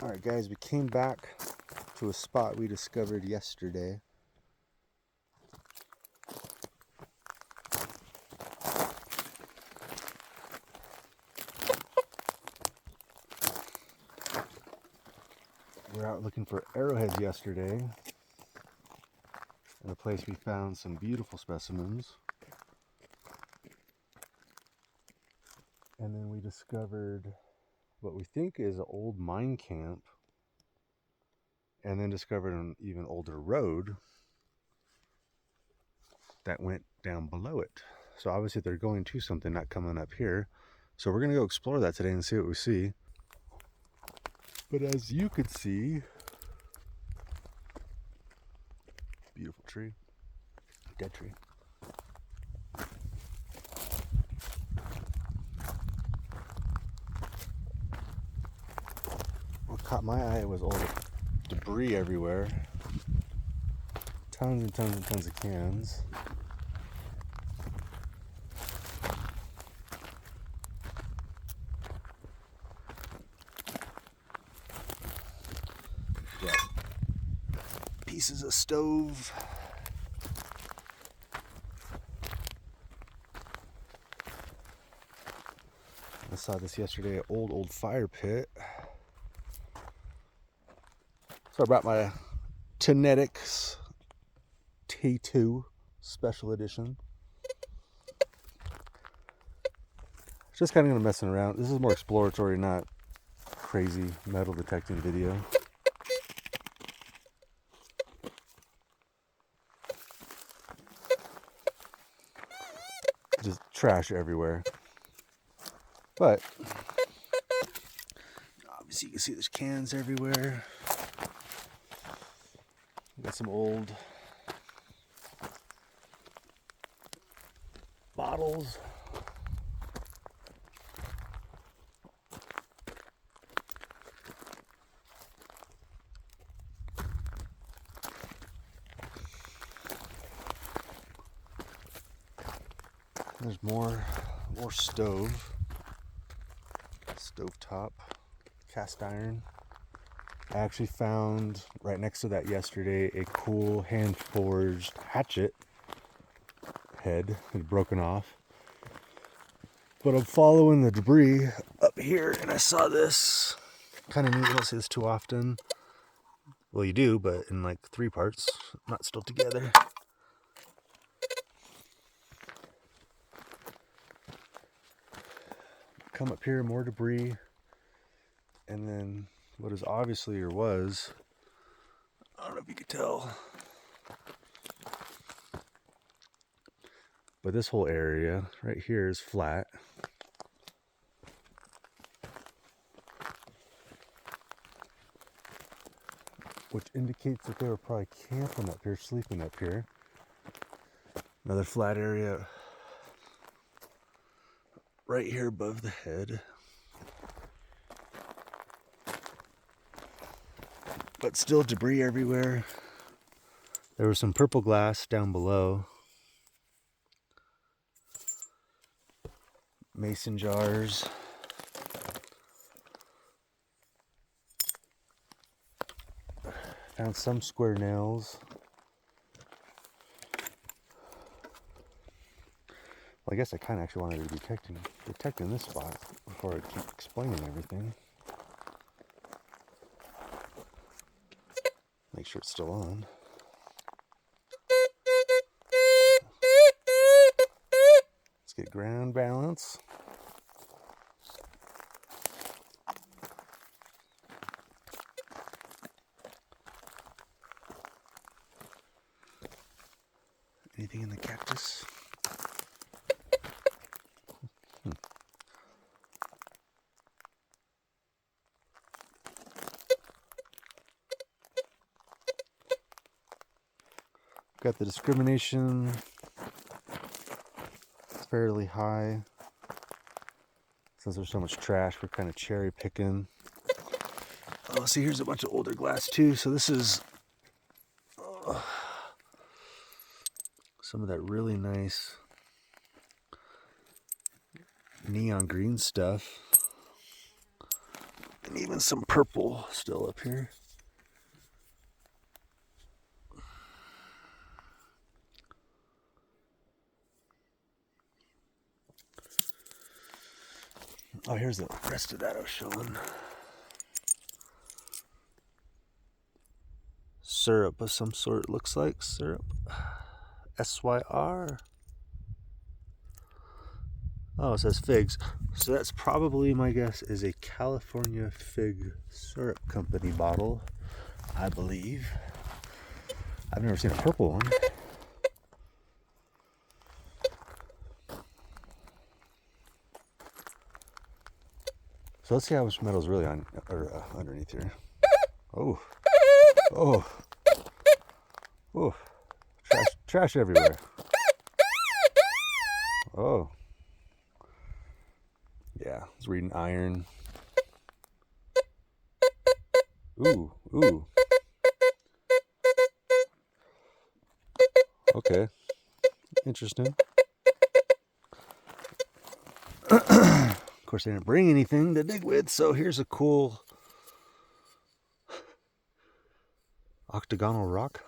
Alright guys, we came back to a spot we discovered yesterday. We were out looking for arrowheads yesterday. In a place we found some beautiful specimens. And then we discovered what we think is an old mine camp. And then discovered an even older road that went down below it. So obviously they're going to something, not coming up here. So we're gonna go explore that today and see what we see. But as you could see, beautiful tree, dead tree. What caught my eye was all the debris everywhere. Tons and tons and tons of cans. Yeah. Pieces of stove. I saw this yesterday, an old fire pit. So I brought my Tenetics T2 Special Edition. Just kind of gonna messing around. This is more exploratory, not crazy metal detecting video. Just trash everywhere. But obviously you can see there's cans everywhere. Got some old bottles. There's more stovetop, cast iron. I actually found right next to that yesterday a cool hand-forged hatchet head. It had broken off. But I'm following the debris up here and I saw this. Kind of neat. You don't see this too often. Well, you do, but in like 3 parts, not still together. Come up here, more debris. And then what is obviously, or was, I don't know if you could tell, but this whole area right here is flat. Which indicates that they were probably camping up here, sleeping up here. Another flat area right here above the head. But still debris everywhere. There was some purple glass down below. Mason jars. Found some square nails. Well, I guess I kind of actually wanted to be detecting this spot before I keep explaining everything. Make sure it's still on. Let's get ground balance. Anything in the cactus? Got the discrimination fairly high. Since there's so much trash, we're kind of cherry picking. Oh, see, here's a bunch of older glass too. So this is some of that really nice neon green stuff. And even some purple still up here. Oh, here's the rest of that I was showing. Syrup of some sort, it looks like. Syrup. SYR. Oh, it says figs. So that's probably, my guess, is a California Fig Syrup Company bottle, I believe. I've never seen a purple one. So let's see how much metal's really on or underneath here. Oh, oh, oh! Trash everywhere. Oh, yeah. It's reading iron. Ooh, ooh. Okay, interesting. Of course, they didn't bring anything to dig with, so here's a cool octagonal rock.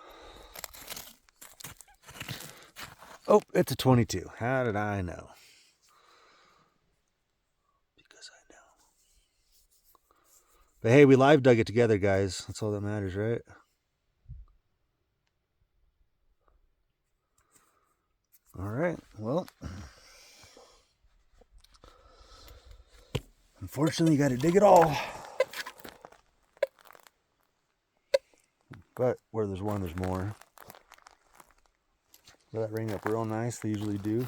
Oh, it's a 22. How did I know? Because I know. But hey, we live dug it together, guys. That's all that matters, right? All right. Well, unfortunately, you got to dig it all. But where there's one, there's more. Will that ring up real nice? They usually do.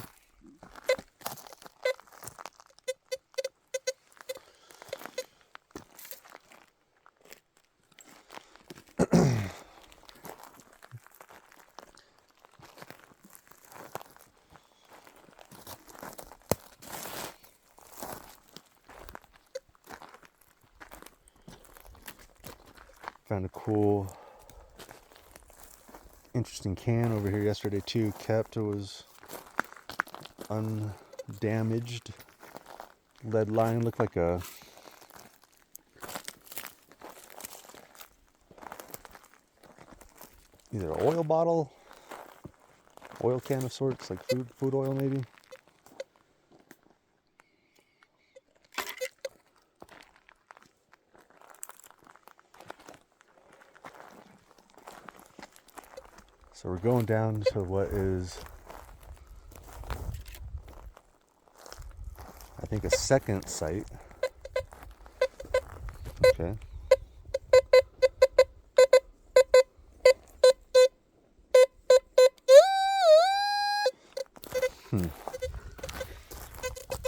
Found a cool, interesting can over here yesterday too. Kept, it was undamaged. Lead line, looked like a either an oil bottle, oil can of sorts, like food oil maybe. So we're going down to what is, I think, a second site. Okay.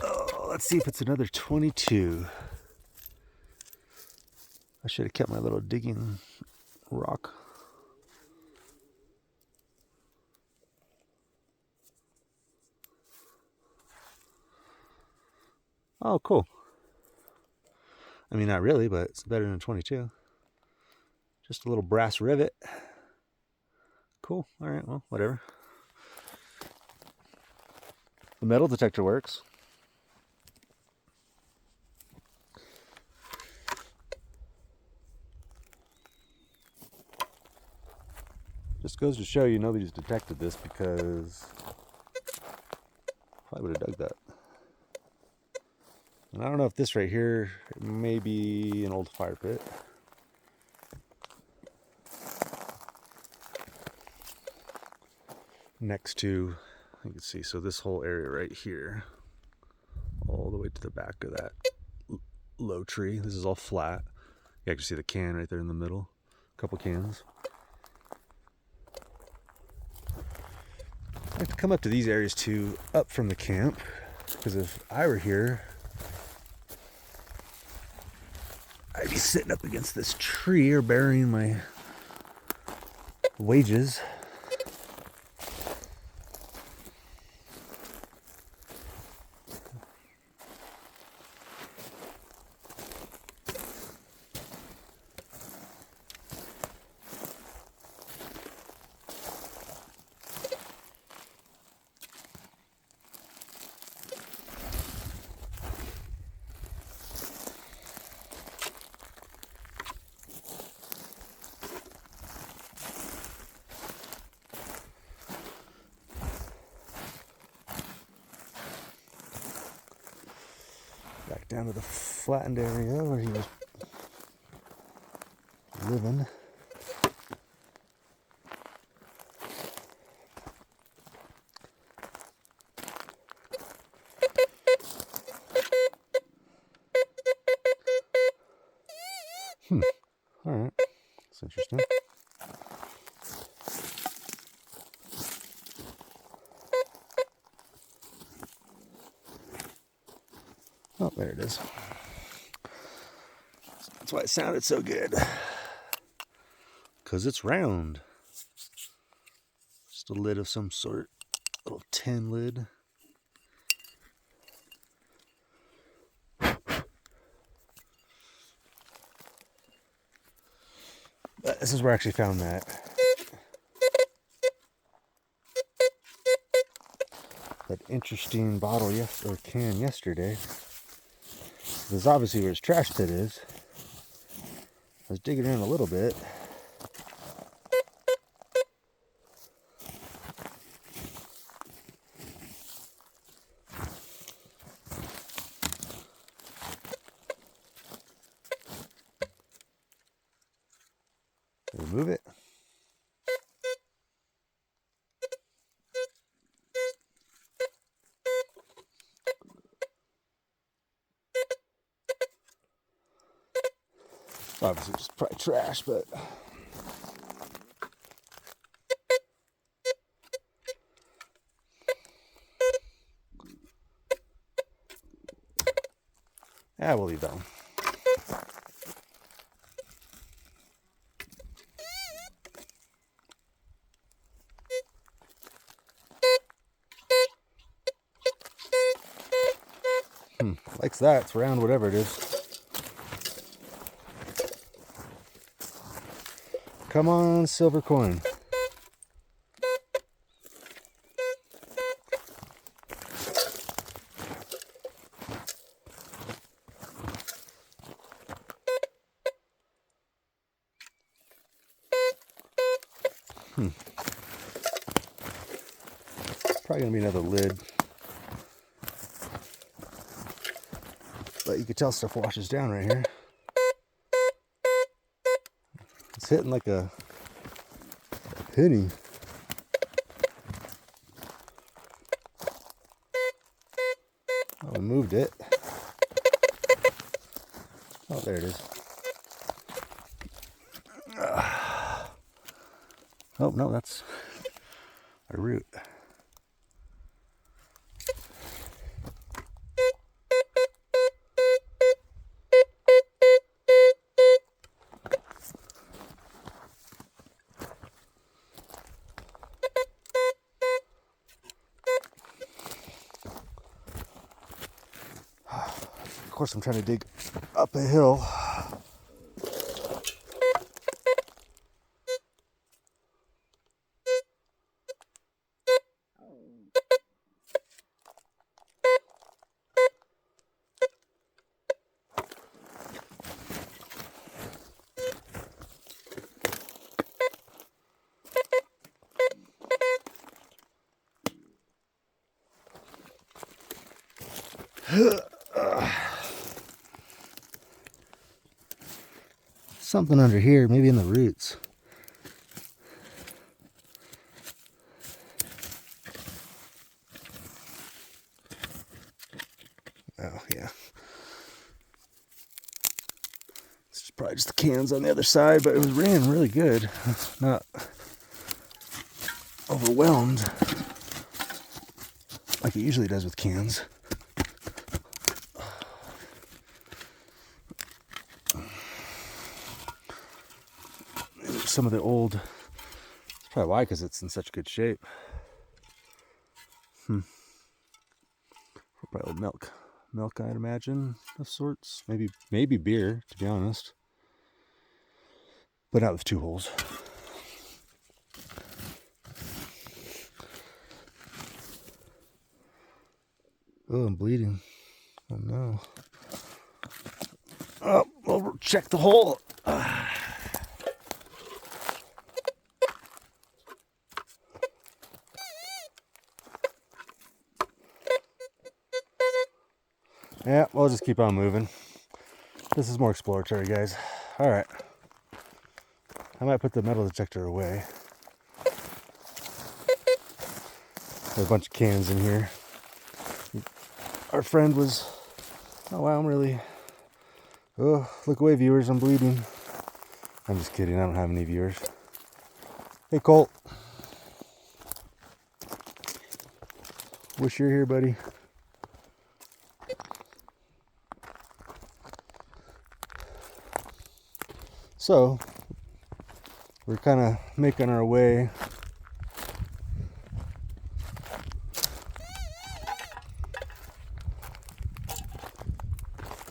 Oh, let's see if it's another 22. I should have kept my little digging rock. Oh, cool. I mean, not really, but it's better than 22. Just a little brass rivet. Cool. All right, well, whatever. The metal detector works. Just goes to show you nobody's detected this, because I would have dug that. And I don't know if this right here may be an old fire pit. Next to, you can see, so this whole area right here, all the way to the back of that low tree, this is all flat. You actually see the can right there in the middle, a couple cans. I like to come up to these areas too, up from the camp, because if I were here, I'd be sitting up against this tree or burying my wages. down to the flattened area where he was living. Alright, that's interesting. Oh, there it is. That's why it sounded so good. Because it's round. Just a lid of some sort. Little tin lid. But this is where I actually found that interesting bottle or can yesterday. This is obviously where his trash pit is. I was digging around a little bit. Remove it. Obviously just probably trash, but yeah, we'll leave that one. Likes that. It's round, whatever it is. Come on, silver coin. Probably gonna be another lid. But you can tell stuff washes down right here. It's hitting like a penny. Oh, we moved it. Oh, there it is. Oh, no, that's a root. Of course, I'm trying to dig up a hill. Something under here, maybe in the roots. Oh, yeah. It's probably just the cans on the other side, but it was raining really good. Not overwhelmed like it usually does with cans. Some of the old, that's probably why, because it's in such good shape. Probably milk, I'd imagine, of sorts. Maybe beer, to be honest, but not with 2 holes. Oh, I'm bleeding. Oh no. Oh, we'll check the hole. Yeah, we'll just keep on moving. This is more exploratory, guys. All right. I might put the metal detector away. There's a bunch of cans in here. Our friend was... Oh, wow, I'm really... Oh, look away, viewers. I'm bleeding. I'm just kidding. I don't have any viewers. Hey, Colt. Wish you're here, buddy. So, we're kind of making our way.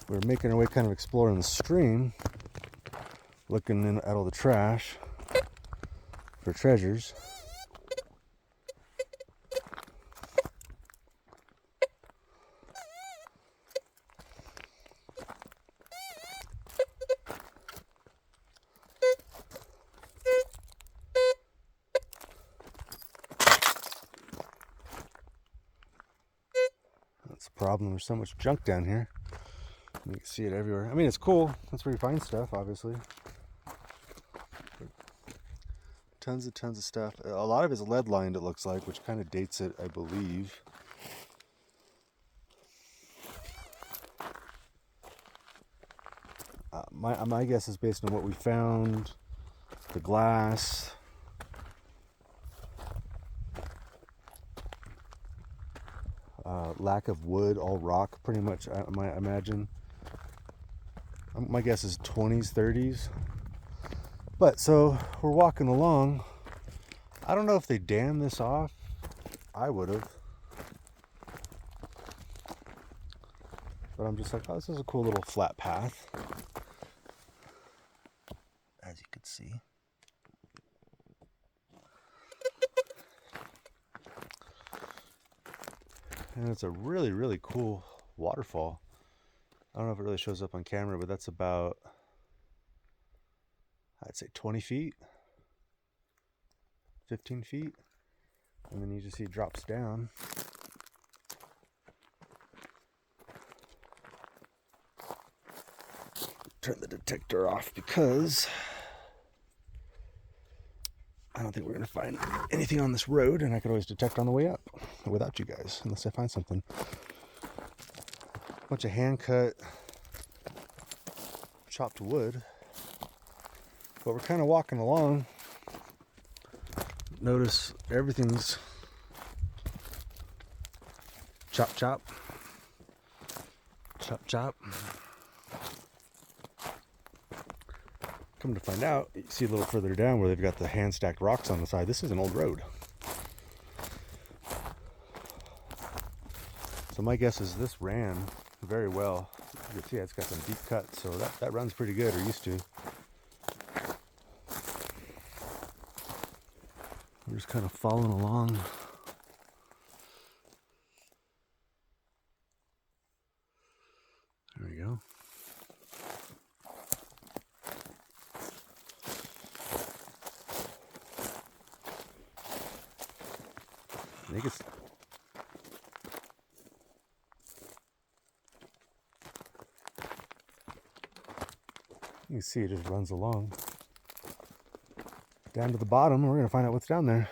We're making our way kind of exploring the stream, looking in at all the trash for treasures. That's the problem. There's so much junk down here. You can see it everywhere. I mean, it's cool. That's where you find stuff, obviously. Tons of stuff. A lot of it's lead lined, it looks like, which kind of dates it, I believe. My guess is based on what we found, the glass. Lack of wood, all rock, pretty much, I imagine. My guess is 20s, 30s. But so we're walking along. I don't know if they dammed this off. I would have. But I'm just like, oh, this is a cool little flat path. As you can see. And it's a really, really cool waterfall. I don't know if it really shows up on camera, but that's about, I'd say 20 feet, 15 feet. And then you just see it drops down. Turn the detector off because I don't think we're going to find anything on this road, and I could always detect on the way up without you guys, unless I find something. A bunch of hand-cut, chopped wood. But we're kind of walking along. Notice everything's chop, chop, chop, chop. Come to find out, you see a little further down where they've got the hand-stacked rocks on the side. This is an old road. So my guess is this ran very well. You can see it's got some deep cuts, so that runs pretty good, or used to. We're just kind of following along. There we go. I think it's... You can see it just runs along. Down to the bottom, we're going to find out what's down there.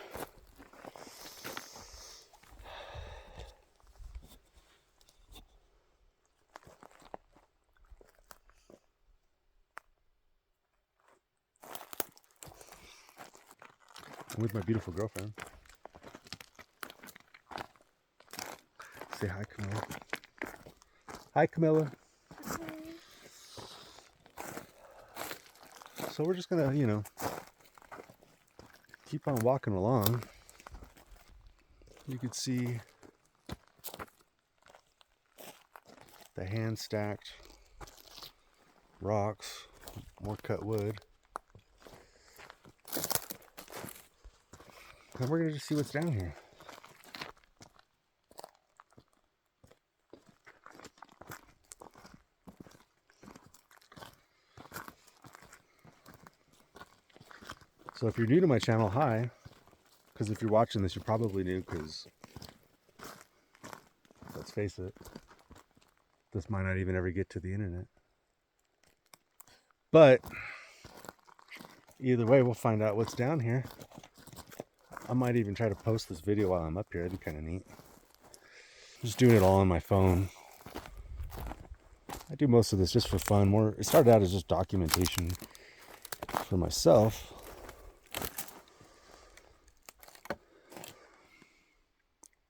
I'm with my beautiful girlfriend. Say hi, Camilla. Hi, Camilla. So we're just going to, keep on walking along. You can see the hand-stacked rocks, more cut wood. And we're going to just see what's down here. So if you're new to my channel, hi. Because if you're watching this, you're probably new because, let's face it, This might not even ever get to the internet. But either way, we'll find out what's down here. I might even try to post this video while I'm up here. That'd be kind of neat. Just doing it all on my phone. I do most of this just for fun. It started out as just documentation for myself.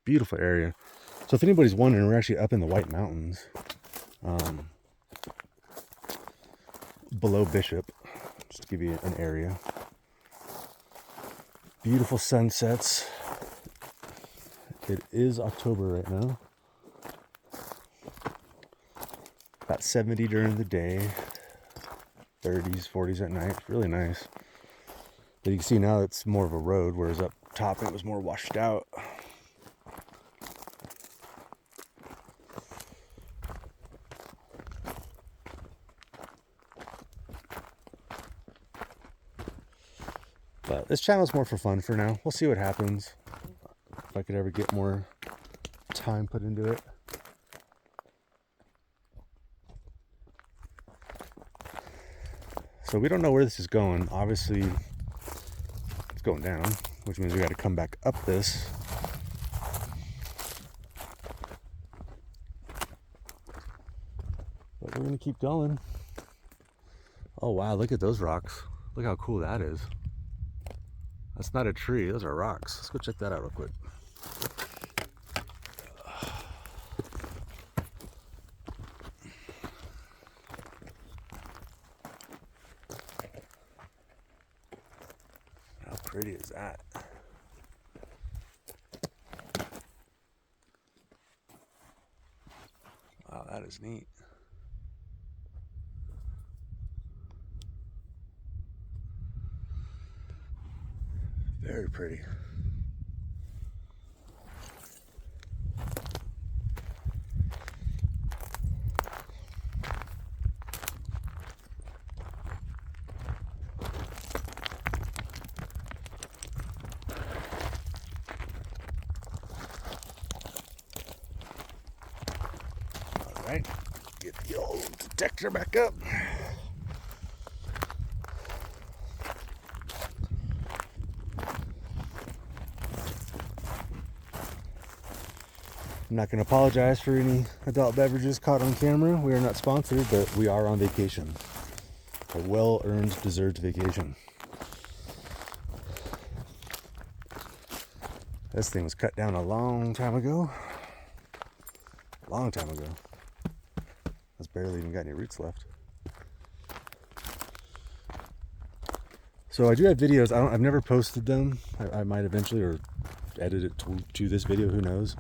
Beautiful area. So if anybody's wondering, we're actually up in the White Mountains, below Bishop, just to give you an area. Beautiful sunsets. It is October right now. About 70 during the day, 30s, 40s at night. It's really nice. But you can see now it's more of a road, whereas up top it was more washed out. But this channel is more for fun for now. We'll see what happens. If I could ever get more time put into it. So we don't know where this is going. Obviously, it's going down, which means we got to come back up this. But we're going to keep going. Oh, wow. Look at those rocks. Look how cool that is. That's not a tree. Those are rocks. Let's go check that out real quick. How pretty is that? Wow, that is neat. Very pretty. All right, get the old detector back up. I'm not going to apologize for any adult beverages caught on camera. We are not sponsored, but we are on vacation. A well-earned, deserved vacation. This thing was cut down a long time ago. Long time ago. It's barely even got any roots left. So I do have videos. I've never posted them. I might eventually, or edit it to this video, who knows.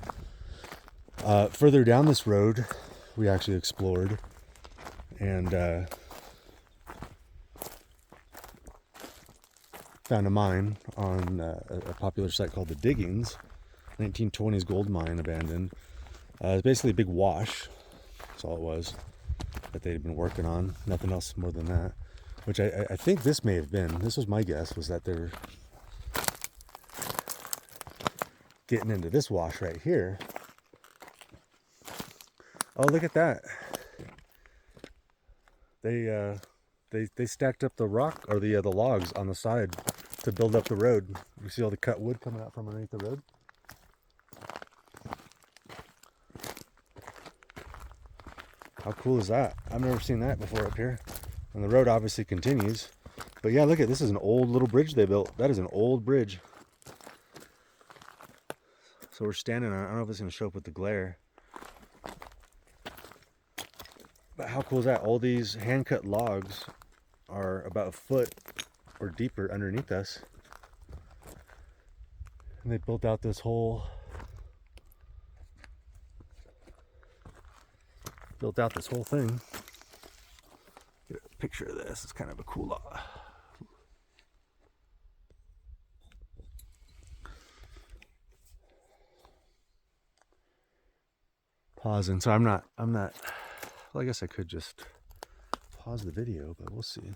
Further down this road, we actually explored and found a mine on a popular site called the Diggings, 1920s gold mine abandoned. It's basically a big wash. That's all it was that they'd been working on. Nothing else more than that. Which I think this may have been. This was my guess, was that they're getting into this wash right here. Oh, look at that. They stacked up the rock, or the logs on the side to build up the road. You see all the cut wood coming out from underneath the road? How cool is that? I've never seen that before up here. And the road obviously continues. But yeah, look at this. Is an old little bridge they built. That is an old bridge. So we're standing on it. I don't know if it's going to show up with the glare. But how cool is that? All these hand-cut logs are about a foot or deeper underneath us. And they built out this whole thing. Get a picture of this. It's kind of a cool lot. Pausing. So I'm not, well, I guess I could just pause the video, but we'll see.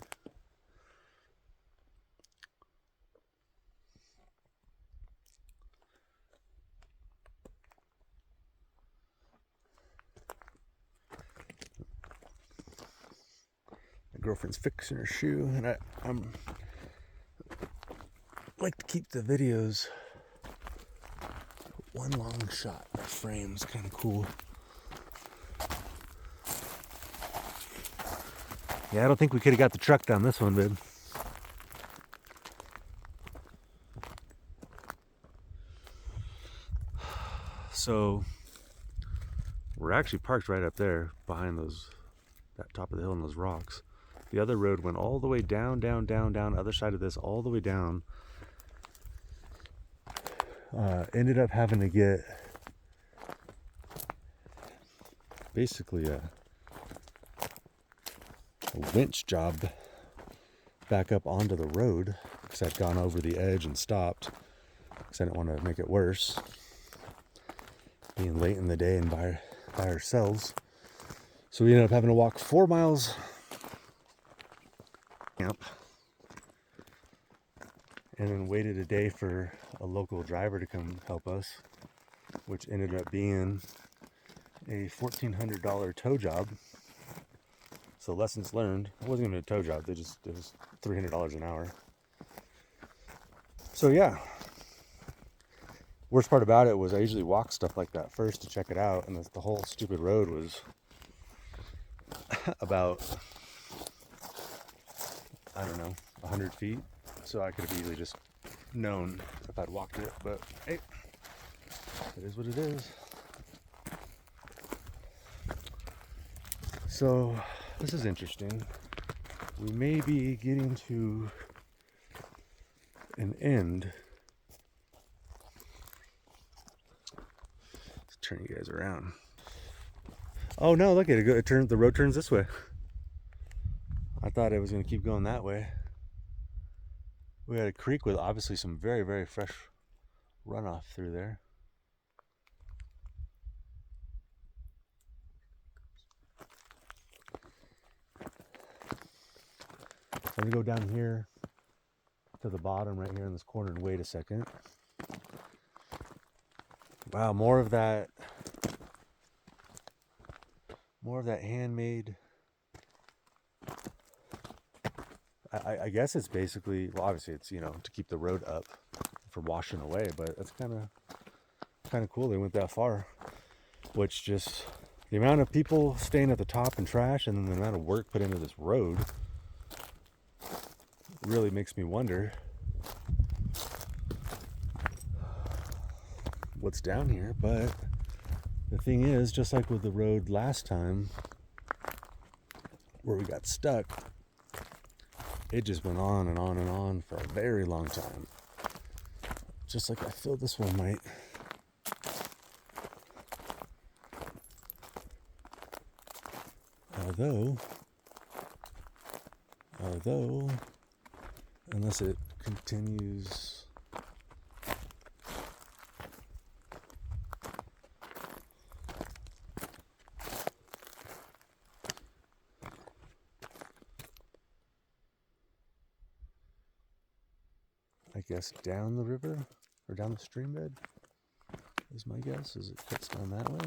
girlfriend's fixing her shoe, and I'm like to keep the videos one long shot. That frame's kind of cool. Yeah, I don't think we could have got the truck down this one, babe. So we're actually parked right up there behind that top of the hill and those rocks. The other road went all the way down, other side of this, all the way down. Ended up having to get basically a winch job back up onto the road because I'd gone over the edge and stopped because I didn't want to make it worse. Being late in the day and by ourselves. So we ended up having to walk 4 miles camp and then waited a day for a local driver to come help us, which ended up being a $1,400 tow job. So lessons learned. It wasn't even a tow job. It was $300 an hour. So yeah. Worst part about it was I usually walk stuff like that first to check it out, and the whole stupid road was about, I don't know, 100 feet. So I could have easily just known if I'd walked it, but hey, it is what it is. So this is interesting. We may be getting to an end. Let's turn you guys around. Oh no, look at it. The road turns this way. I thought it was going to keep going that way. We had a creek with obviously some very, very fresh runoff through there. I'm going to go down here to the bottom right here in this corner and wait a second. Wow, more of that handmade. I guess it's basically, well, obviously it's, to keep the road up from washing away, but it's kind of cool they went that far. Which just, the amount of people staying at the top and trash, and then the amount of work put into this road really makes me wonder what's down here. But the thing is, just like with the road last time where we got stuck, it just went on and on and on for a very long time. Just like I feel this one might. Although, unless it continues. I guess down the river or down the stream bed is my guess, as it cuts down that way.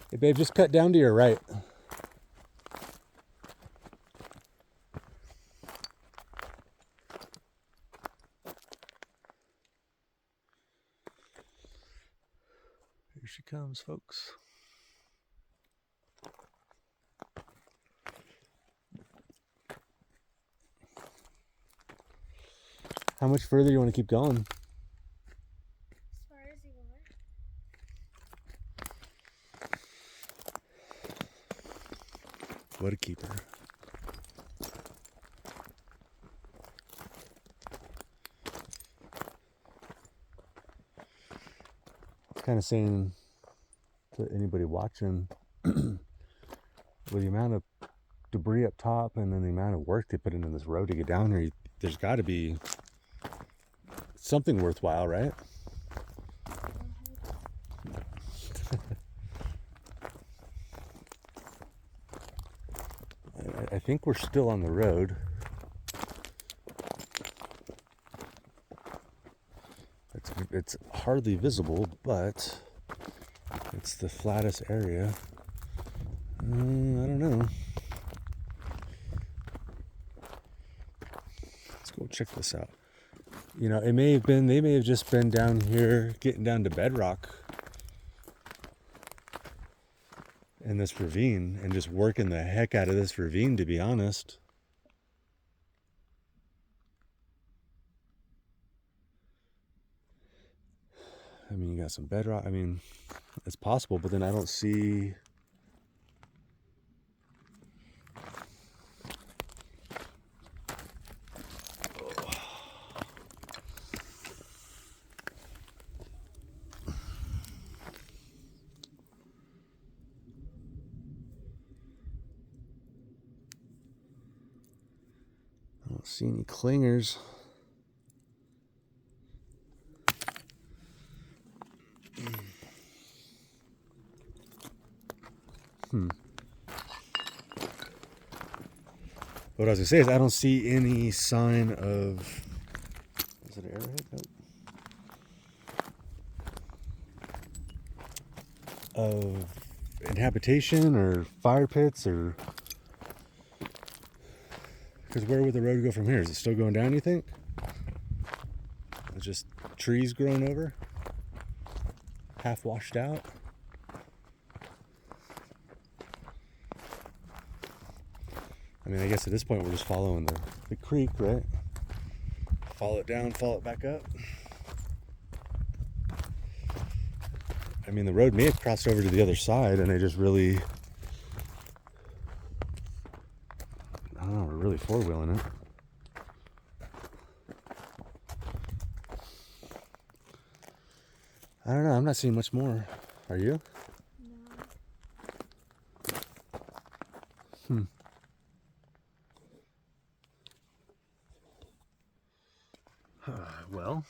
Hey babe, just cut down to your right. Here she comes, folks. How much further do you want to keep going? As far as you want. What a keeper. Kind of saying to anybody watching, with the amount of debris up top and then the amount of work they put into this road to get down here, there's got to be something worthwhile, right? I think we're still on the road. It's hardly visible, but it's the flattest area. I don't know. Let's go check this out. You know, they may have just been down here getting down to bedrock in this ravine and just working the heck out of this ravine, to be honest. I mean, you got some bedrock. I mean, it's possible, but then I don't see... I don't see any clingers. What I was gonna say is I don't see any sign of... Is it an arrowhead? Nope. Of inhabitation or fire pits or... Because where would the road go from here? Is it still going down, you think? It's just trees grown over? Half washed out? I mean, I guess at this point we're just following the creek, right? Follow it down, follow it back up. I mean, the road may have crossed over to the other side and they just really... I don't know, we're really four-wheeling it. I don't know, I'm not seeing much more. Are you? No.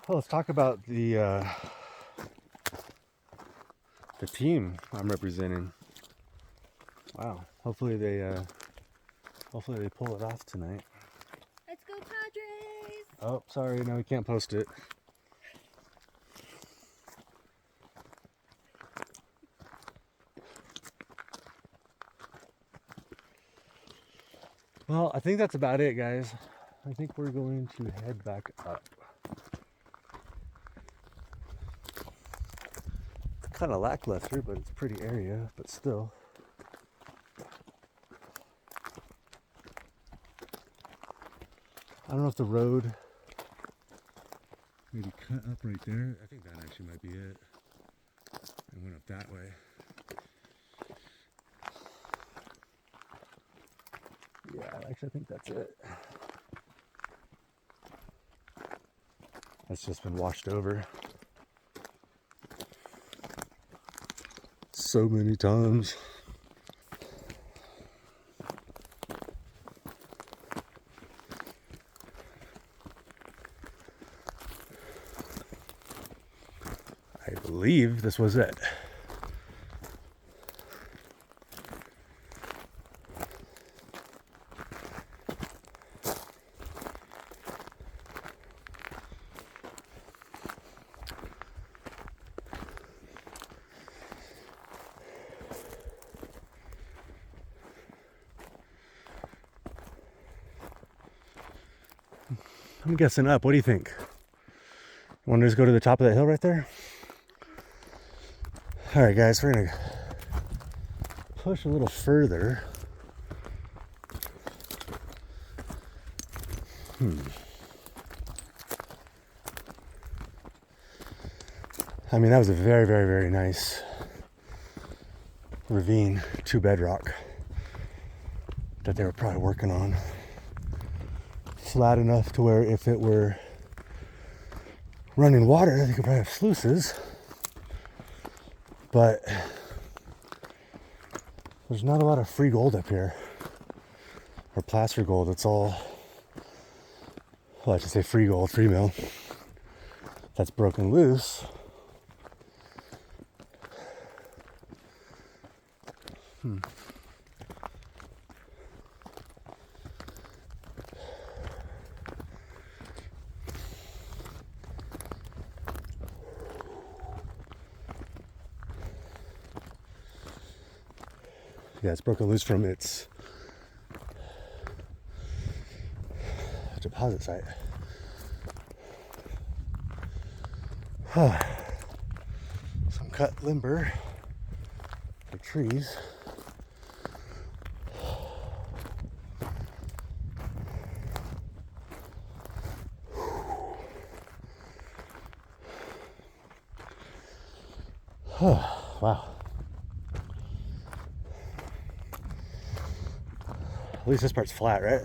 Well, let's talk about the team I'm representing. Wow, hopefully they pull it off tonight. Let's go, Padres! Oh, sorry, no, we can't post it. Well, I think that's about it, guys. I think we're going to head back up. Kind of lackluster, but it's a pretty area, but still. I don't know if the road maybe cut up right there. I think that actually might be it. It went up that way. Yeah, actually I think that's it. That's just been washed over so many times. I believe this was it. I'm guessing up. What do you think? Want to just go to the top of that hill right there? All right, guys, we're gonna push a little further. I mean, that was a very, very, very nice ravine to bedrock that they were probably working on. Flat enough to where if it were running water, they could probably have sluices. But there's not a lot of free gold up here, or placer gold. It's all, well, I should say free gold, free mill. That's broken loose. Yeah, it's broken loose from its deposit site. Some cut limber for trees. Wow. At least this part's flat, right?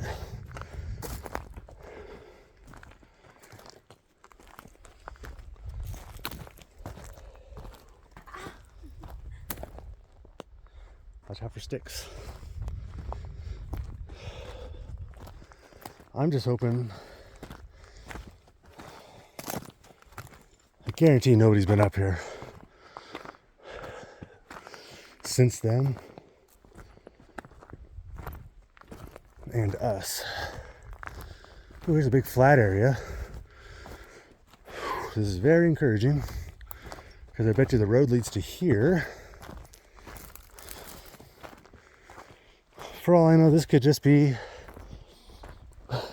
Watch out for sticks. I'm just hoping. I guarantee nobody's been up here since then. And us. Oh, here's a big flat area. This is very encouraging because I bet you the road leads to here. For all I know, this could just be, well,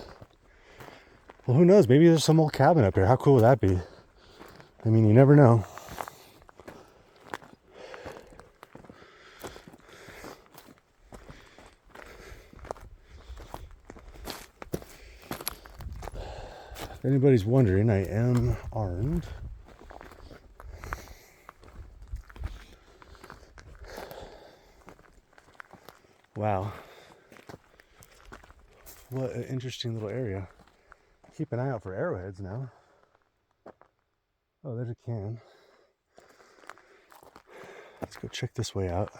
who knows? Maybe there's some old cabin up here. How cool would that be? I mean, you never know. If anybody's wondering, I am armed. Wow. What an interesting little area. Keep an eye out for arrowheads now. Oh, there's a can. Let's go check this way out.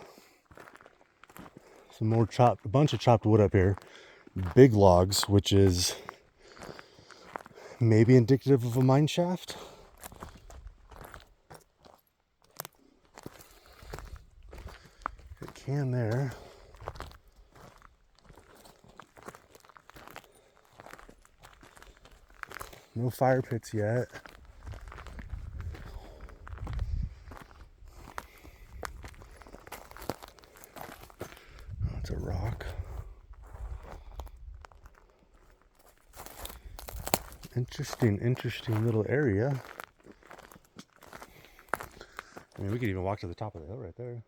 Some more a bunch of chopped wood up here. Big logs, which is maybe indicative of a mine shaft. Good can there. No fire pits yet. Oh, it's a rock. Interesting little area. I mean, we could even walk to the top of the hill right there.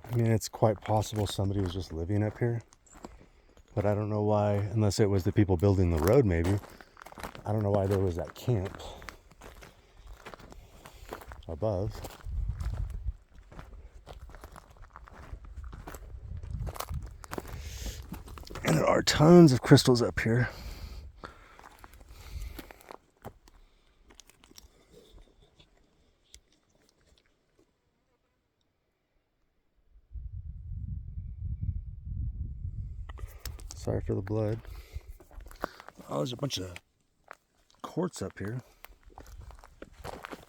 I mean, it's quite possible somebody was just living up here, but I don't know why, unless it was the people building the road maybe. I don't know why there was that camp above. And there are tons of crystals up here. Sorry for the blood. Oh, there's a bunch of quartz up here.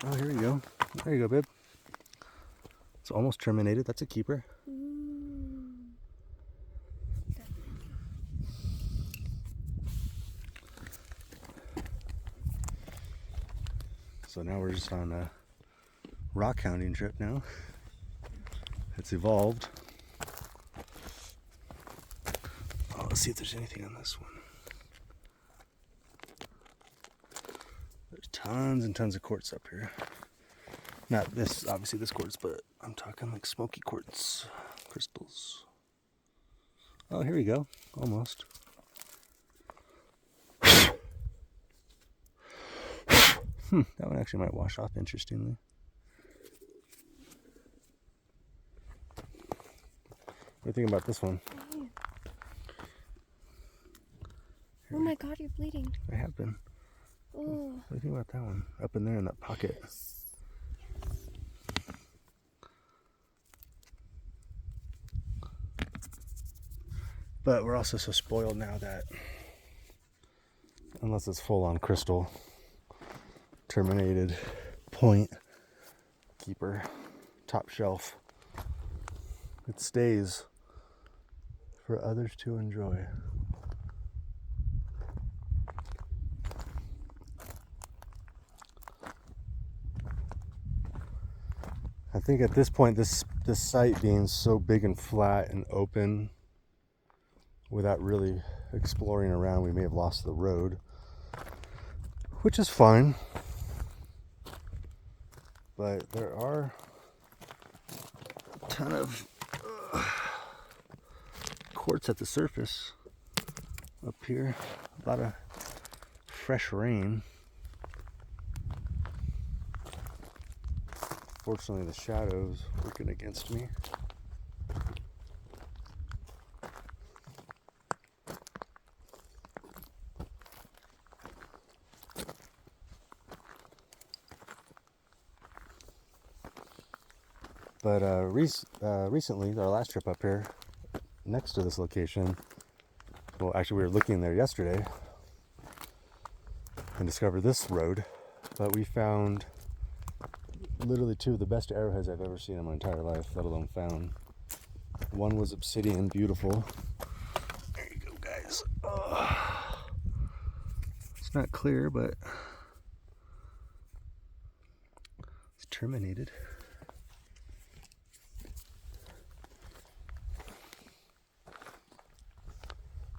Oh, here you go. There you go, babe. It's almost terminated. That's a keeper. So now we're just on a rock hounding trip now. It's evolved. Oh, let's see if there's anything on this one. There's tons and tons of quartz up here. Not this, obviously this quartz, but I'm talking like smoky quartz crystals. Oh, here we go. Almost. That one actually might wash off interestingly. What do you think about this one? Oh my god, you're bleeding. I have been. Oh. What do you think about that one? Up in there in that pocket. But we're also so spoiled now that unless it's full on crystal, terminated point keeper, top shelf. It stays for others to enjoy. I think at this point, this site being so big and flat and open, without really exploring around, we may have lost the road, which is fine. But there are a ton of quartz at the surface up here. A lot of fresh rain. Fortunately, the shadow's working against me. But recently, our last trip up here, next to this location, well, actually we were looking there yesterday and discovered this road, but we found literally two of the best arrowheads I've ever seen in my entire life, let alone found. One was obsidian, beautiful. There you go, guys. Oh. It's not clear, but it's terminated.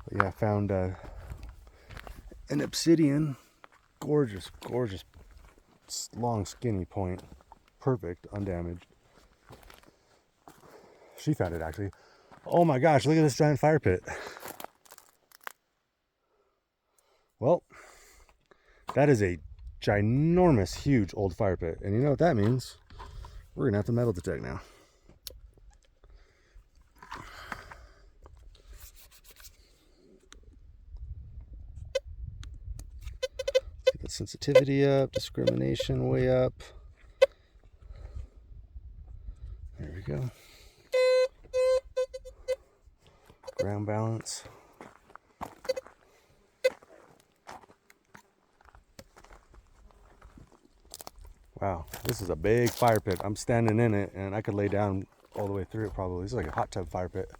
But yeah, I found an obsidian, gorgeous, gorgeous, long, skinny point, perfect, undamaged. She found it actually. Oh my gosh, look at this giant fire pit. Well, that is a ginormous, huge old fire pit. And you know what that means? We're gonna have to metal detect now. Get the sensitivity up, discrimination way up. There we go. Ground balance. Wow, this is a big fire pit. I'm standing in it and I could lay down all the way through it probably. This is like a hot tub fire pit.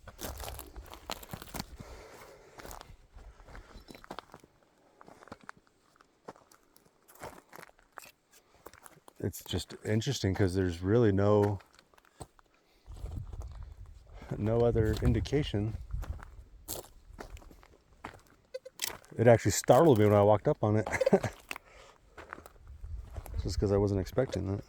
It's just interesting because there's really no other indication. It actually startled me when I walked up on it. Just because I wasn't expecting that.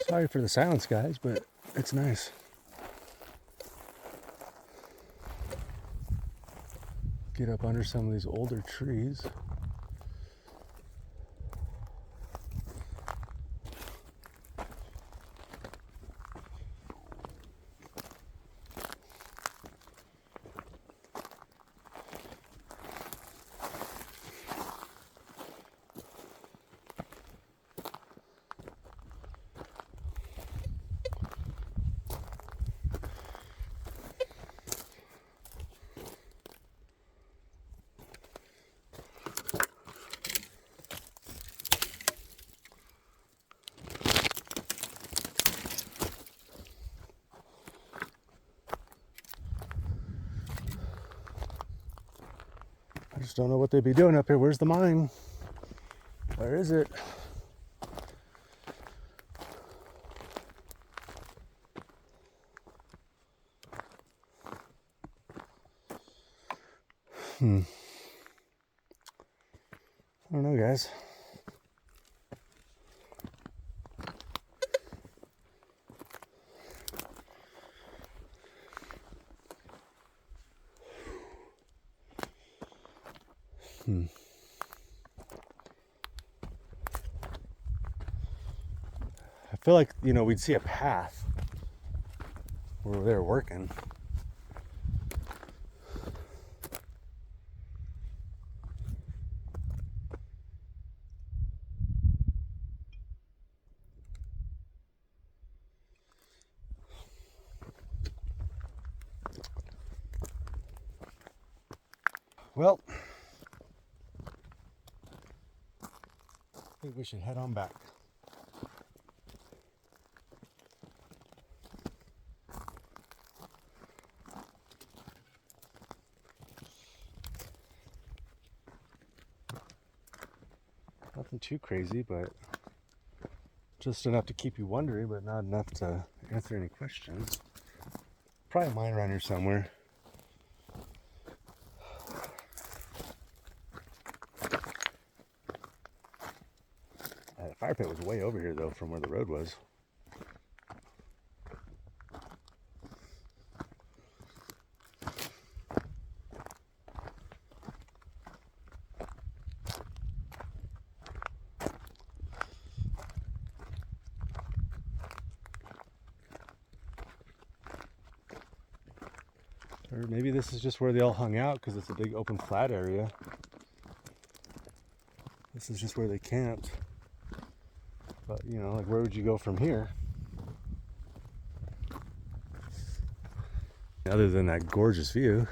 Sorry for the silence, guys, but it's nice. Get up under some of these older trees. I just don't know what they'd be doing up here. Where's the mine? Where is it? I don't know, guys. I feel like, we'd see a path where they were working. Well, I think we should head on back. Nothing too crazy, but just enough to keep you wondering, but not enough to answer any questions. Probably mine around here somewhere. The fire pit was way over here, though, from where the road was. Or maybe this is just where they all hung out because it's a big open flat area. This is just where they camped. But, like, where would you go from here? Other than that gorgeous view.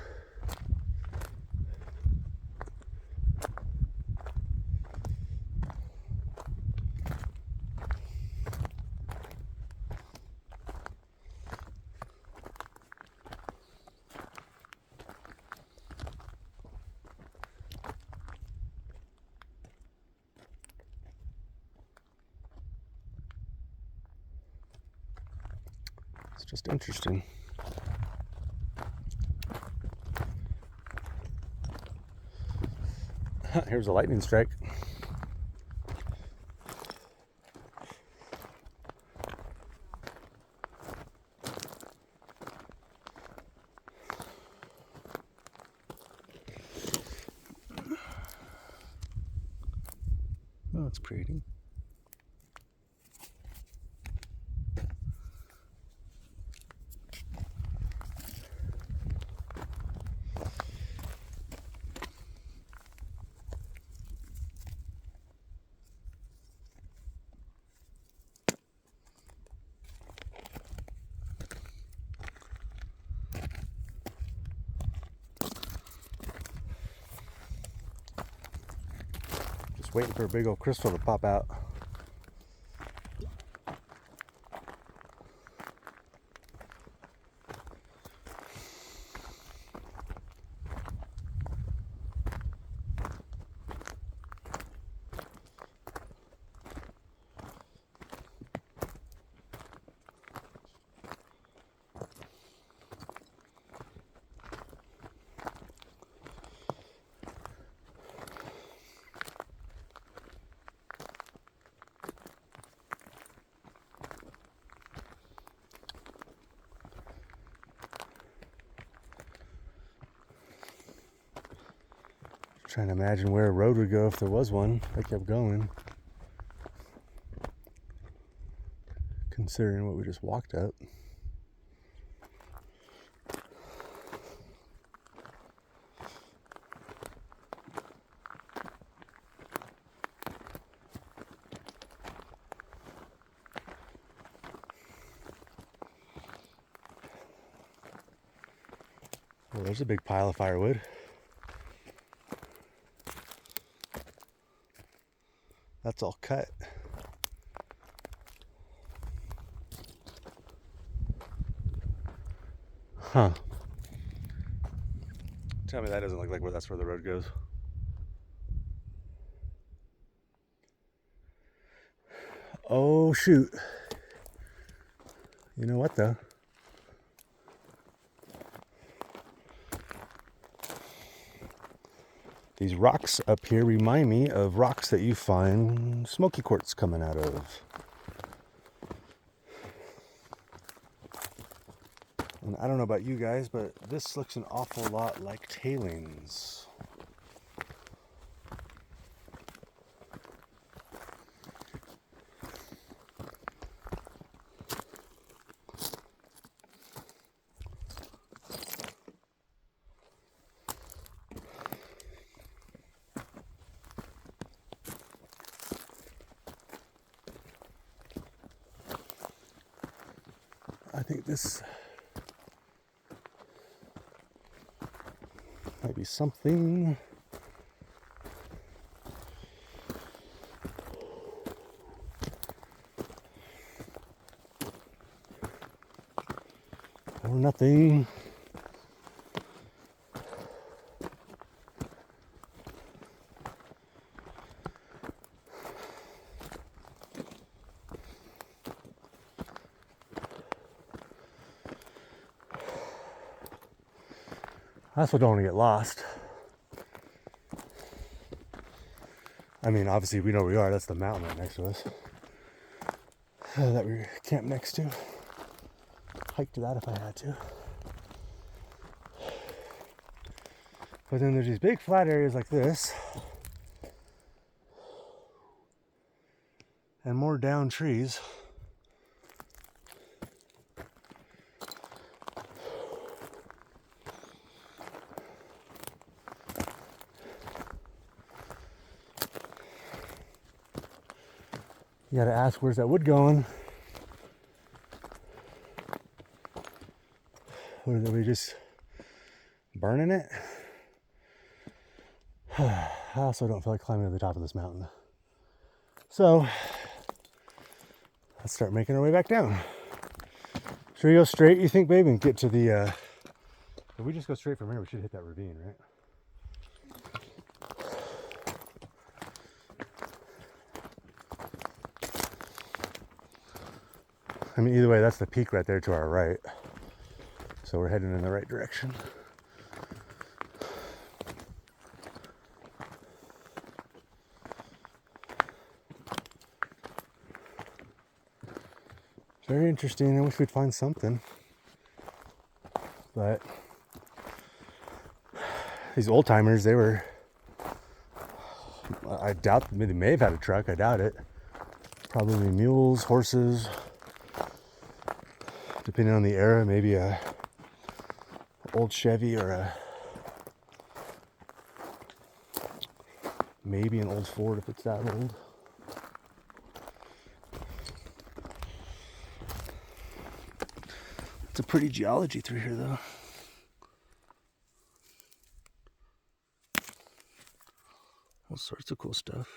It's just interesting. Here's a lightning strike. Oh, it's pretty. Just waiting for a big old crystal to pop out. Trying to imagine where a road would go if there was one. I kept going. Considering what we just walked up. Oh, there's a big pile of firewood. That's all cut. Huh. Tell me that doesn't look like that's where the road goes. Oh, shoot. You know what, though? These rocks up here remind me of rocks that you find smoky quartz coming out of. And I don't know about you guys, but this looks an awful lot like tailings. I think this might be something. Or nothing. I also don't want to get lost. I mean, obviously we know where we are. That's the mountain right next to us. That we camped next to. Hike to that if I had to. But then there's these big flat areas like this. And more down trees. You gotta ask, where's that wood going? Or are we just burning it? I also don't feel like climbing to the top of this mountain. So, let's start making our way back down. Should we go straight, you think, babe, and get to the, if we just go straight from here, we should hit that ravine, right? I mean, either way, that's the peak right there to our right. So we're heading in the right direction. Very interesting. I wish we'd find something. But these old timers, they were, I doubt, they may have had a truck, I doubt it. Probably mules, horses, depending on the era, maybe a old Chevy or maybe an old Ford if it's that old. It's a pretty geology through here though. All sorts of cool stuff.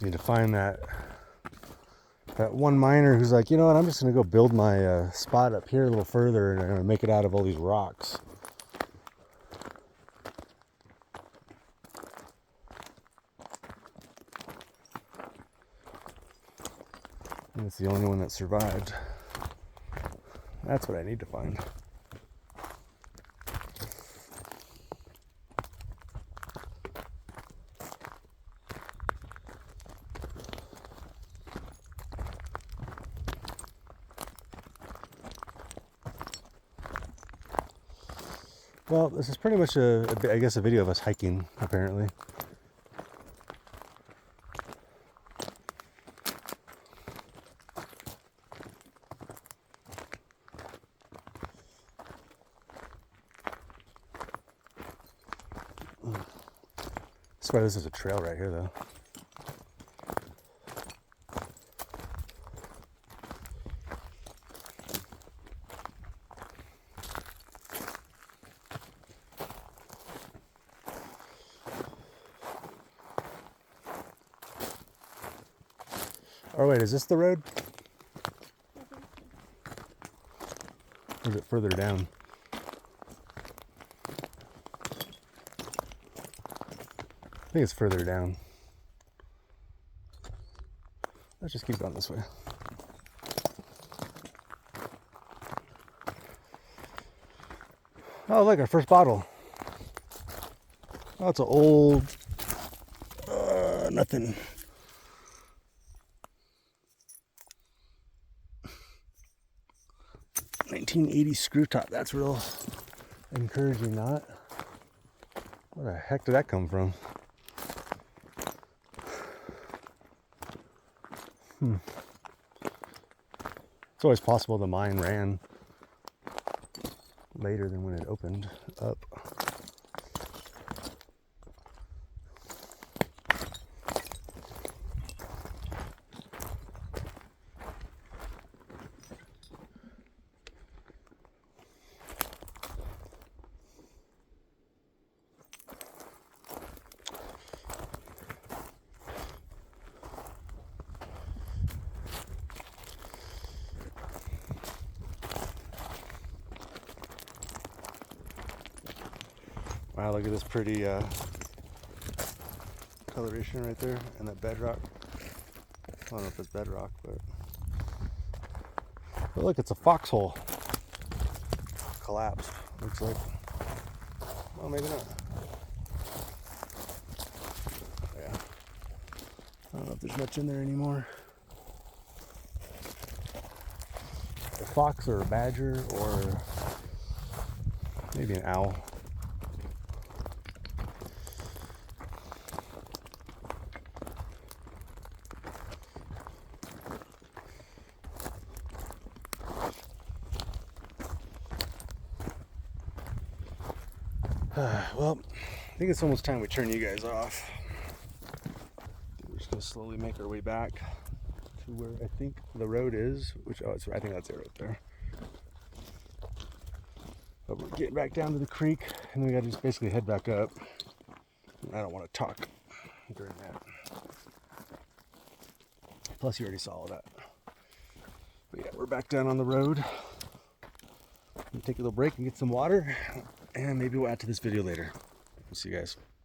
Need to find that one miner who's like, you know what, I'm just gonna go build my spot up here a little further and I'm gonna make it out of all these rocks. And it's the only one that survived. That's what I need to find. Well, this is pretty much I guess a video of us hiking, apparently. I swear this is a trail right here, though. Or wait, is this the road? Or is it further down? I think it's further down. Let's just keep going this way. Oh, look, our first bottle. Oh, it's an old, nothing. $1980 screw top. That's real encouraging, not? Where the heck did that come from? It's always possible the mine ran later than when it opened up. Wow, look at this pretty coloration right there, and that bedrock. I don't know if it's bedrock, but look, it's a foxhole. Collapsed, looks like. Well, maybe not. Yeah. I don't know if there's much in there anymore. A fox or a badger or maybe an owl. Well, I think it's almost time we turn you guys off. We're just gonna slowly make our way back to where I think the road is, which, oh, I think that's it right there. But we're getting back down to the creek, and we gotta just basically head back up. I don't want to talk during that. Plus, you already saw all that. But yeah, we're back down on the road. We'll take a little break and get some water, and maybe we'll add to this video later. We'll see you guys.